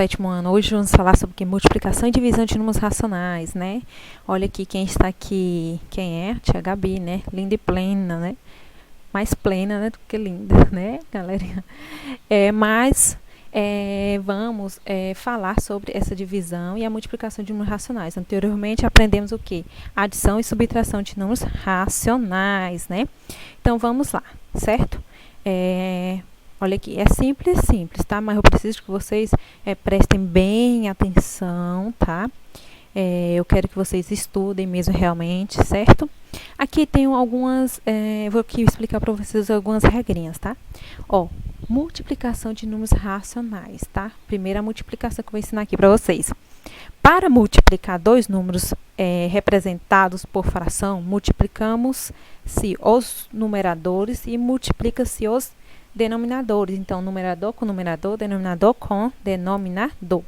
Sétimo ano. Hoje vamos falar sobre o que? Multiplicação e divisão de números racionais, né? Olha aqui quem está aqui. Quem é? Tia Gabi, né? Linda e plena, né? Mais plena, né, do que linda, né, galerinha? Vamos falar sobre essa divisão e a multiplicação de números racionais. Anteriormente aprendemos o que? Adição e subtração de números racionais, né? Então vamos lá, certo? Olha aqui, é simples, tá? Mas eu preciso que vocês prestem bem atenção, tá? Eu quero que vocês estudem mesmo realmente, certo? Aqui tem algumas, vou aqui explicar para vocês algumas regrinhas, tá? Ó, multiplicação de números racionais, tá? Primeira multiplicação que eu vou ensinar aqui para vocês. Para multiplicar dois números representados por fração, multiplicamos-se os numeradores e multiplica-se os denominadores. Então, numerador com numerador, denominador com denominador.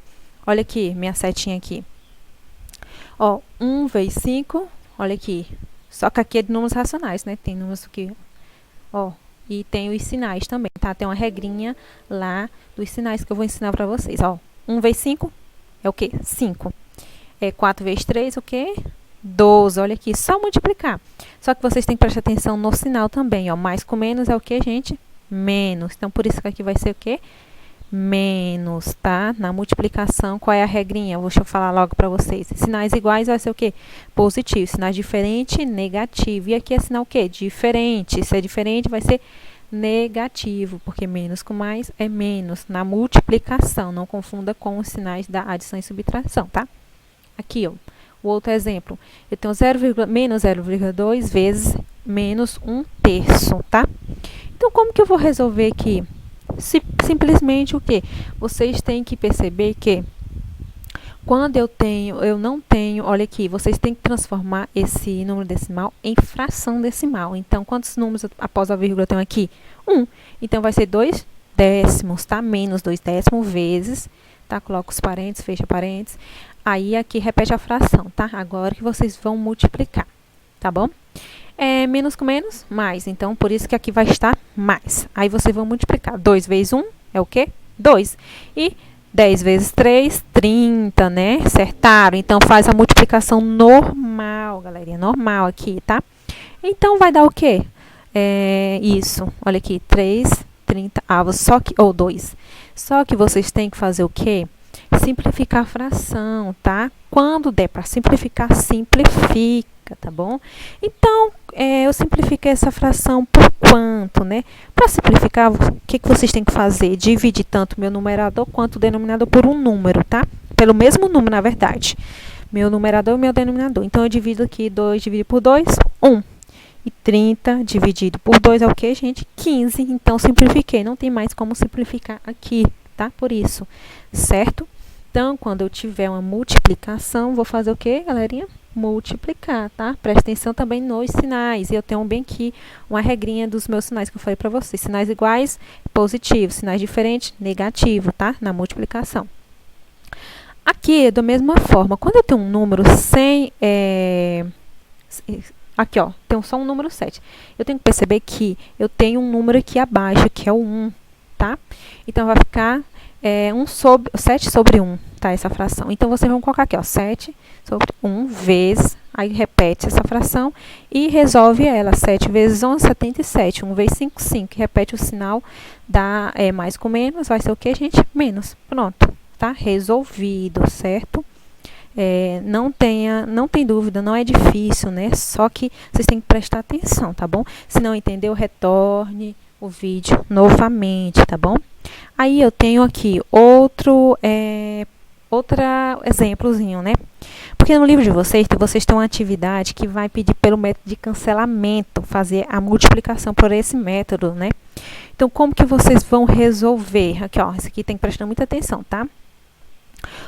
Olha aqui, minha setinha aqui. Ó, 1 vezes 5, olha aqui. Só que aqui é de números racionais, né? Tem números aqui, ó. E tem os sinais também, tá? Tem uma regrinha lá dos sinais que eu vou ensinar pra vocês, ó. 1 vezes 5 é o quê? 5. 4 vezes 3, o quê? 12. Olha aqui, só multiplicar. Só que vocês têm que prestar atenção no sinal também, ó. Mais com menos é o quê, gente? Menos. Então, por isso que aqui vai ser o quê? Menos, tá? Na multiplicação, qual é a regrinha? Deixa eu falar logo para vocês. Sinais iguais vai ser o quê? Positivo. Sinais diferentes, negativo. E aqui é sinal o quê? Diferente. Se é diferente, vai ser negativo, porque menos com mais é menos. Na multiplicação, não confunda com os sinais da adição e subtração, tá? Aqui, ó. O outro exemplo. Eu tenho menos 0,2 vezes menos 1/3, tá? Então, como que eu vou resolver aqui? Simplesmente o que? Vocês têm que perceber que quando eu não tenho, olha aqui, vocês têm que transformar esse número decimal em fração decimal. Então, quantos números após a vírgula eu tenho aqui? 1. Então, vai ser 2 décimos, tá? Menos 2 décimos vezes, tá? Coloca os parênteses, fecha parênteses. Aí, aqui, repete a fração, tá? Agora que vocês vão multiplicar, tá bom? Menos com menos, mais. Então, por isso que aqui vai estar mais. Aí, vocês vão multiplicar. 2 vezes 1 é o quê? 2. E 10 vezes 3, 30, né? Acertaram. Então, faz a multiplicação normal, galerinha. Normal aqui, tá? Então, vai dar o quê? Isso. Olha aqui. 3, 30 avos. Ou 2. Só que vocês têm que fazer o quê? Simplificar a fração, tá? Quando der para simplificar, simplifica, tá bom? Então, eu simplifiquei essa fração por quanto, né? Para simplificar, o que vocês têm que fazer? Dividir tanto o meu numerador quanto o denominador por um número, tá? Pelo mesmo número, na verdade. Meu numerador e meu denominador. Então, eu divido aqui 2 dividido por 2, 1. E 30 dividido por 2 é o quê, gente? 15. Então, simplifiquei. Não tem mais como simplificar aqui, tá? Por isso, certo? Então, quando eu tiver uma multiplicação, vou fazer o quê, galerinha? Multiplicar, tá? Presta atenção também nos sinais. E eu tenho bem aqui uma regrinha dos meus sinais que eu falei para vocês. Sinais iguais, positivo. Sinais diferentes, negativo, tá? Na multiplicação. Aqui, da mesma forma, quando eu tenho um número sem... Aqui, ó, tenho só um número 7. Eu tenho que perceber que eu tenho um número aqui abaixo, que é o 1, tá? Então, vai ficar 7 sobre 1, tá? Essa fração. Então, vocês vão colocar aqui, ó, 7 sobre 1 vezes, aí repete essa fração e resolve ela. 7 vezes 11, 77. 1 vezes 5, 5. Repete o sinal da mais com menos, vai ser o que, gente? Menos. Pronto, tá? Resolvido, certo? Não tem dúvida, não é difícil, né? Só que vocês têm que prestar atenção, tá bom? Se não entendeu, retorne o vídeo novamente, tá bom? Aí eu tenho aqui outro exemplozinho, né? Porque no livro de vocês têm uma atividade que vai pedir pelo método de cancelamento, fazer a multiplicação por esse método, né? Então, como que vocês vão resolver? Aqui, ó, isso aqui tem que prestar muita atenção, tá?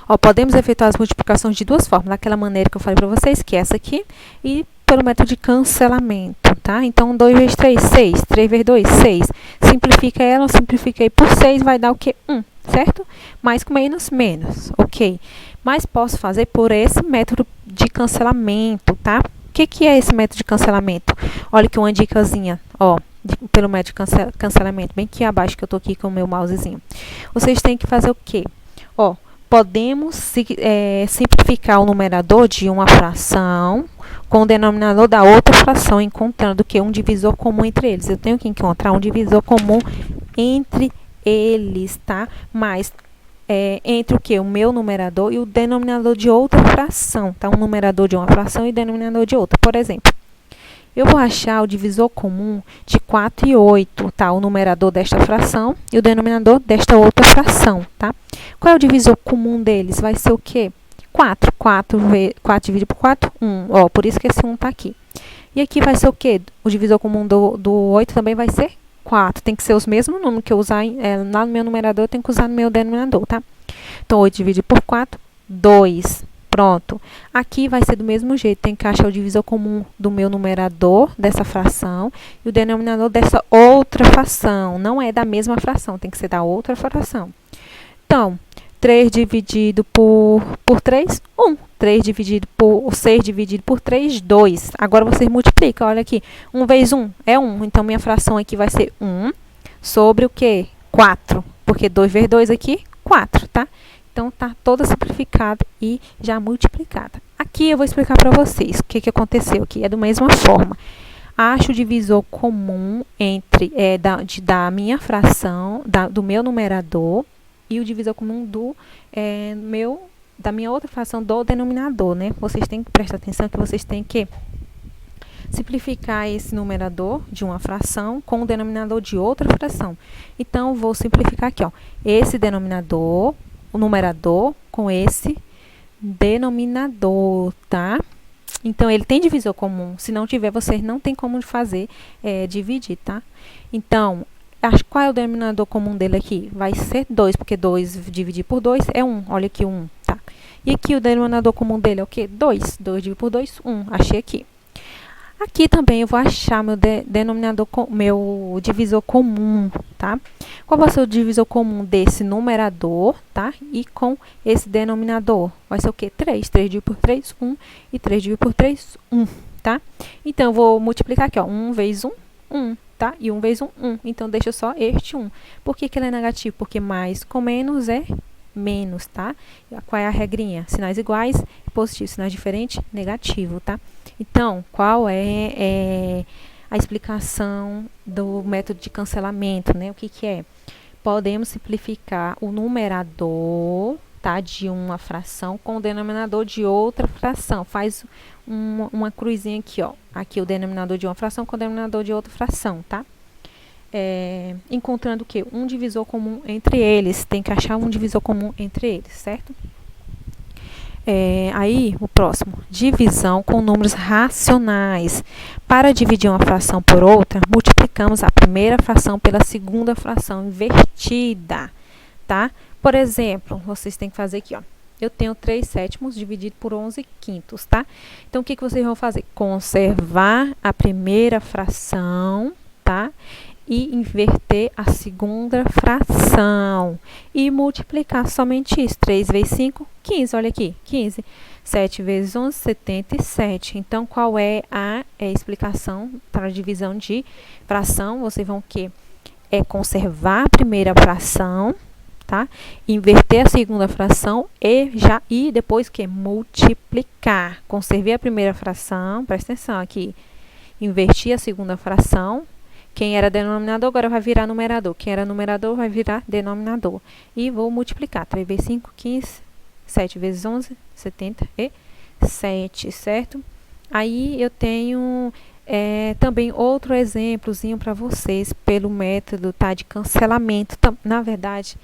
Ó, podemos efetuar as multiplicações de duas formas, daquela maneira que eu falei para vocês, que é essa aqui, e pelo método de cancelamento, tá? Então, 2 vezes 3, 6. 3 vezes 2, 6. Simplifica ela, simplifiquei por 6, vai dar o quê? 1, certo? Mais com menos, menos, ok. Mas posso fazer por esse método de cancelamento, tá? O que é esse método de cancelamento? Olha aqui uma dicasinha, ó. Pelo método de cancelamento, bem aqui abaixo que eu tô aqui com o meu mousezinho. Vocês têm que fazer o quê? Ó, podemos simplificar o numerador de uma fração com o denominador da outra fração, encontrando que um divisor comum entre eles. Eu tenho que encontrar um divisor comum entre eles, tá? Mas entre o que? O meu numerador e o denominador de outra fração, tá? Um numerador de uma fração e denominador de outra. Por exemplo, eu vou achar o divisor comum de 4 e 8, tá? O numerador desta fração e o denominador desta outra fração, tá? Qual é o divisor comum deles? Vai ser o quê? 4. 4 dividido por 4, 1. Ó, por isso que esse 1 tá aqui. E aqui vai ser o quê? O divisor comum do 8 também vai ser 4. Tem que ser os mesmos números que eu usar lá no meu numerador, eu tenho que usar no meu denominador, tá? Então, 8 dividido por 4, 2. Pronto. Aqui vai ser do mesmo jeito. Tem que achar o divisor comum do meu numerador, dessa fração, e o denominador dessa outra fração. Não é da mesma fração, tem que ser da outra fração. Então, 3 dividido por 3, 1. 6 dividido por 3, 2. Agora, vocês multiplicam. Olha aqui. 1 vezes 1 é 1. Então, minha fração aqui vai ser 1 sobre o quê? 4. Porque 2 vezes 2 aqui, 4, tá? Então, tá toda simplificada e já multiplicada. Aqui, eu vou explicar para vocês o que aconteceu aqui. É da mesma forma. Acho o divisor comum entre da minha fração, do meu numerador, e o divisor comum da minha outra fração do denominador, né? Vocês têm que prestar atenção que vocês têm que simplificar esse numerador de uma fração com o denominador de outra fração. Então, vou simplificar aqui, ó. Esse denominador, o numerador, com esse denominador, tá? Então, ele tem divisor comum. Se não tiver, vocês não tem como fazer, dividir, tá? Então, qual é o denominador comum dele aqui? Vai ser 2, porque 2 dividir por 2 é 1. Olha aqui, 1, tá? E aqui o denominador comum dele é o quê? 2. 2 dividido por 2, 1. Achei aqui. Aqui também eu vou achar meu meu divisor comum, tá? Qual vai ser o divisor comum desse numerador, tá? E com esse denominador? Vai ser o quê? 3. 3 dividido por 3, 1. E 3 dividido por 3, 1, tá? Então, eu vou multiplicar aqui, ó. 1 vezes 1, 1. Tá? E 1 vezes 1, 1. Então, deixa só este 1. Por que ele é negativo? Porque mais com menos é menos, tá? Qual é a regrinha? Sinais iguais, positivo. Sinais diferentes, negativo, tá? Então, qual é a explicação do método de cancelamento, né? O que é? Podemos simplificar o numerador, tá? De uma fração com o denominador de outra fração. Faz uma cruzinha aqui, ó. Aqui o denominador de uma fração com o denominador de outra fração, tá? Encontrando o quê? Um divisor comum entre eles. Tem que achar um divisor comum entre eles, certo? Aí, o próximo. Divisão com números racionais. Para dividir uma fração por outra, multiplicamos a primeira fração pela segunda fração invertida, tá? Por exemplo, vocês têm que fazer aqui, ó. Eu tenho 3 sétimos dividido por 11 quintos, tá? Então, o que vocês vão fazer? Conservar a primeira fração, tá? E inverter a segunda fração. E multiplicar somente isso. 3 vezes 5, 15. Olha aqui, 15. 7 vezes 11, 77. Então, qual é a explicação para a divisão de fração? Vocês vão que conservar a primeira fração, tá? Inverter a segunda fração e depois que multiplicar. Conservei a primeira fração, presta atenção aqui. Inverti a segunda fração. Quem era denominador agora vai virar numerador. Quem era numerador vai virar denominador. E vou multiplicar. 3 vezes 5, 15. 7 vezes 11, 77, certo? Aí eu tenho também outro exemplozinho para vocês pelo método, tá, de cancelamento. Na verdade,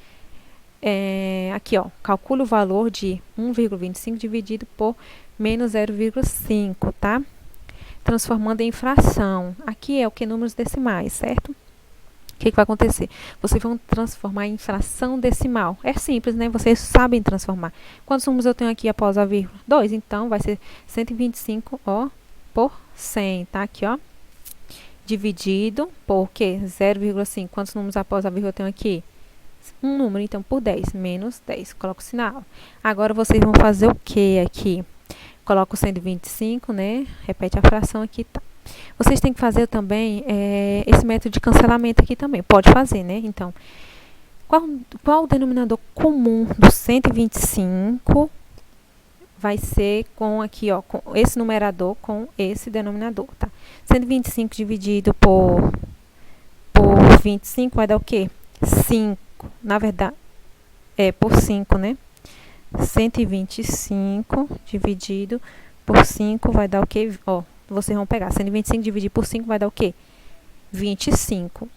aqui, ó, calcula o valor de 1,25 dividido por menos 0,5, tá? Transformando em fração. Aqui é o que? Números decimais, certo? O que vai acontecer? Vocês vão transformar em fração decimal. É simples, né? Vocês sabem transformar. Quantos números eu tenho aqui após a vírgula? 2. Então, vai ser 125, ó, por 100, tá? Aqui, ó. Dividido por quê? 0,5. Quantos números após a vírgula eu tenho aqui? Um número, então, por 10. Menos 10. Coloco o sinal. Agora, vocês vão fazer o que aqui? Coloco 125, né? Repete a fração aqui, tá? Vocês têm que fazer também esse método de cancelamento aqui também. Pode fazer, né? Então, Qual o denominador comum do 125? Vai ser com aqui, ó, com esse numerador com esse denominador, tá? 125 dividido por 25 vai dar o quê? 5. Na verdade, por 5, né? 125 dividido por 5 vai dar o quê? Ó, vocês vão pegar 125 dividido por 5 vai dar o quê? 25.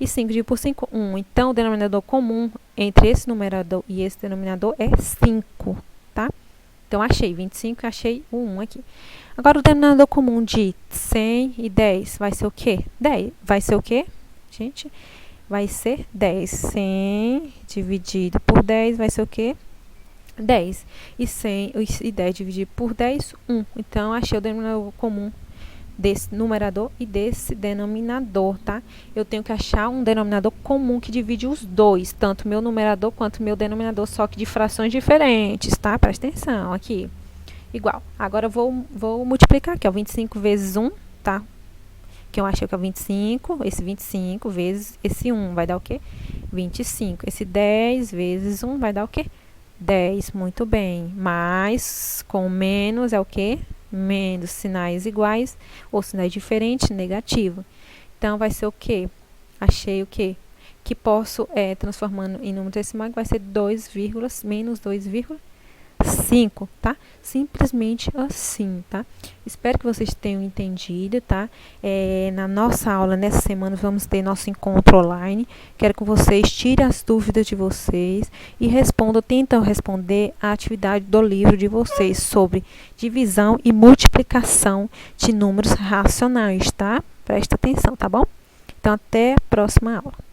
E 5 dividido por 5, 1. Então, o denominador comum entre esse numerador e esse denominador é 5, tá? Então, achei 25 e achei o 1 aqui. Agora, o denominador comum de 100 e 10 vai ser o quê? 10. Vai ser o quê, gente? Vai ser 10. 100 dividido por 10 vai ser o quê? 10. E 100 e 10 dividido por 10, 1. Então, achei o denominador comum desse numerador e desse denominador, tá? Eu tenho que achar um denominador comum que divide os dois, tanto meu numerador quanto meu denominador, só que de frações diferentes, tá? Presta atenção aqui. Igual. Agora eu vou multiplicar aqui, ó, 25 vezes 1, tá? Que eu achei que é 25, esse 25 vezes esse 1 vai dar o quê? 25. Esse 10 vezes 1 vai dar o quê? 10, muito bem. Mais com menos é o quê? Menos, sinais iguais ou sinais diferentes, negativo. Então, vai ser o quê? Achei o quê? Que posso, transformando em número decimal, que vai ser 2, menos 2,5, tá? Simplesmente assim, tá? Espero que vocês tenham entendido, tá? Na nossa aula, nessa semana, vamos ter nosso encontro online. Quero que vocês tirem as dúvidas de vocês e tentam responder a atividade do livro de vocês sobre divisão e multiplicação de números racionais, tá? Presta atenção, tá bom? Então, até a próxima aula.